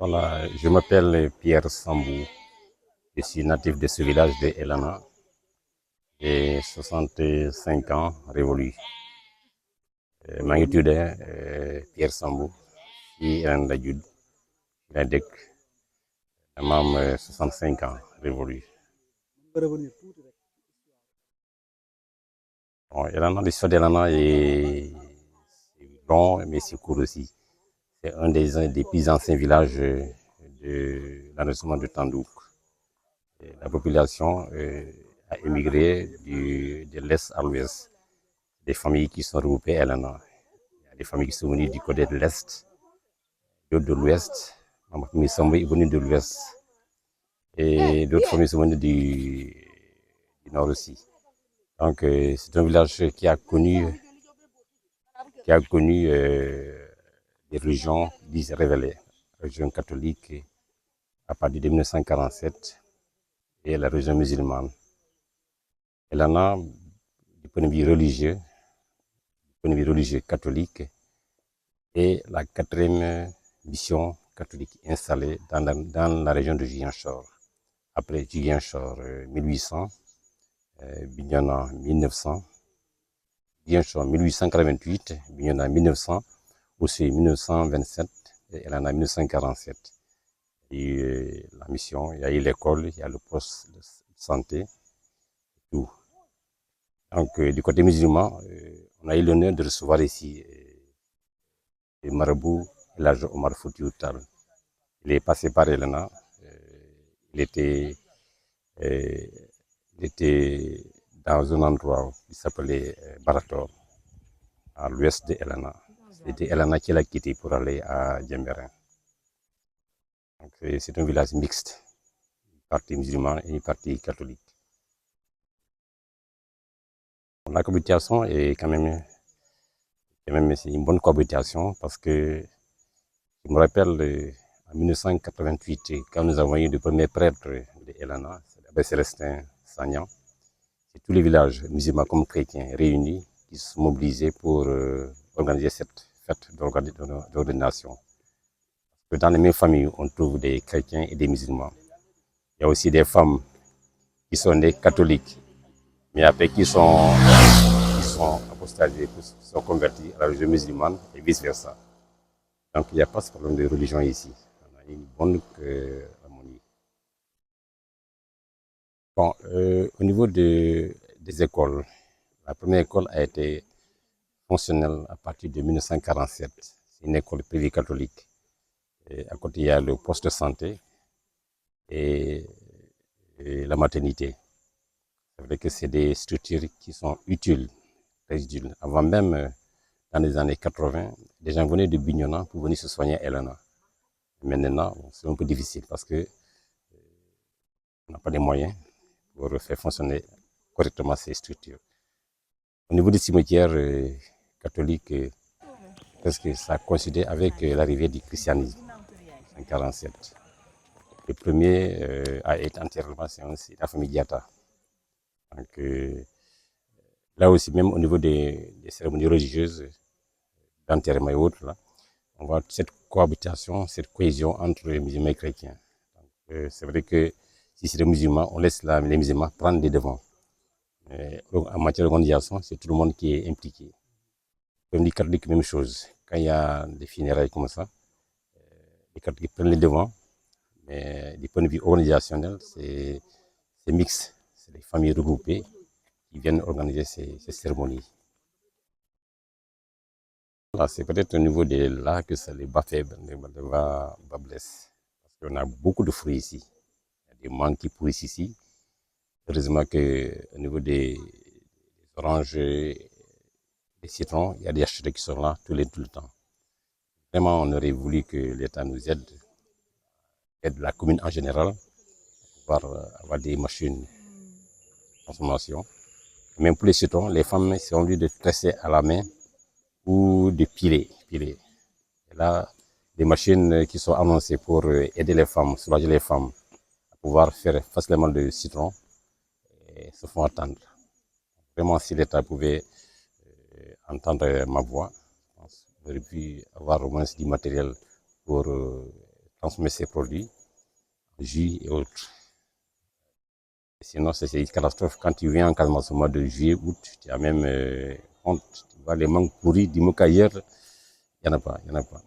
Voilà, je m'appelle Pierre Sambou. Je suis natif de ce village de Elana. J'ai 65 ans révolus. maa ngi tudd Pierre Sambou fii Elana la judd la dëkk dama am 65 ans révolus. Bon, Elana, l'histoire d'Elana est long mais c'est court aussi. C'est un des plus anciens villages de l'arrondissement de Tandouk. Et la population a émigré de l'est à l'ouest. Des familles qui sont regroupées à Elana. Il y a des familles qui sont venues du côté de l'est, d'autres de l'ouest. Ma famille est venue de l'ouest. Et d'autres familles sont venues du nord aussi. Donc c'est un village qui a connu des religions dites révélées. La religion catholique à partir de 1947 et la religion musulmane. Elana, du point de vue religieux catholique, est la quatrième mission catholique installée dans la région de Ziguinchor. Après Ziguinchor 1800, Bignona 1900, Ziguinchor 1888, Bignona 1900, aussi 1927 et Elana 1947. Et la mission, il y a eu l'école, il y a le poste de santé, tout. Donc du côté musulman, on a eu l'honneur de recevoir ici le marabout El Hadj Omar Foutiyou Tall. Il est passé par Elana. Il était dans un endroit qui s'appelait Barator, à l'ouest de Elana. C'était Elana qui l'a quitté pour aller à Djemberin. Donc c'est un village mixte, une partie musulmane et une partie catholique. La cohabitation est quand même une bonne cohabitation parce que je me rappelle en 1988, quand nous avons eu le premier prêtre de Elana, Abbé Célestin Sagnan, c'est tous les villages musulmans comme chrétiens réunis qui se sont mobilisés pour organiser cette fête d'ordination. Dans les mêmes familles, on trouve des chrétiens et des musulmans. Il y a aussi des femmes qui sont nées catholiques, mais après qui sont apostasées, qui sont converties à la religion musulmane et vice-versa. Donc il n'y a pas ce problème de religion ici. On a une bonne harmonie. Bon, au niveau des écoles, la première école a été fonctionnelle à partir de 1947. C'est une école privée catholique. Et à côté, il y a le poste de santé et la maternité. C'est vrai que c'est des structures qui sont utiles, très utiles. Avant même, dans les années 80, les gens venaient de Bignona pour venir se soigner à Elana. Maintenant, c'est un peu difficile parce que on n'a pas les moyens pour faire fonctionner correctement ces structures. Au niveau du cimetière catholique, parce que ça a coïncidé avec l'arrivée du christianisme en 1947. Le premier à être enterré, c'est la famille Diatta. Donc, là aussi, même au niveau des cérémonies religieuses, d'enterrement et autres, là, on voit cette cohabitation, cette cohésion entre les musulmans et les chrétiens. C'est vrai que si c'est les musulmans, on laisse les musulmans prendre les devants. En matière d'organisation, c'est tout le monde qui est impliqué. Comme les catholiques, même chose. Quand il y a des funérailles comme ça, les catholiques prennent les devants. Mais du point de vue organisationnel, c'est mixte. C'est des familles regroupées qui viennent organiser ces cérémonies. Là, c'est peut-être au niveau de là que c'est les bas faibles, les bas blessent. Parce qu'on a beaucoup de fruits ici. Il y a des mangues qui pourrissent ici. Heureusement qu'au niveau des oranges, des citrons, il y a des acheteurs qui sont là tout le temps. Vraiment, on aurait voulu que l'État nous aide la commune en général, pour avoir des machines de consommation. Même pour les citrons, les femmes sont obligées de tresser à la main ou de piler. Et là, des machines qui sont annoncées pour aider les femmes, soulager les femmes à pouvoir faire facilement du citron se font attendre. Vraiment, si l'État pouvait entendre ma voix, je pense qu'on aurait pu avoir au moins du matériel pour transformer ses produits en jus et autres. Sinon, c'est une catastrophe. Quand tu viens en Casamance au mois de juillet, août, tu as même honte. Tu vois les mangues pourries du Moka ailleurs, il n'y en a pas, il n'y en a pas.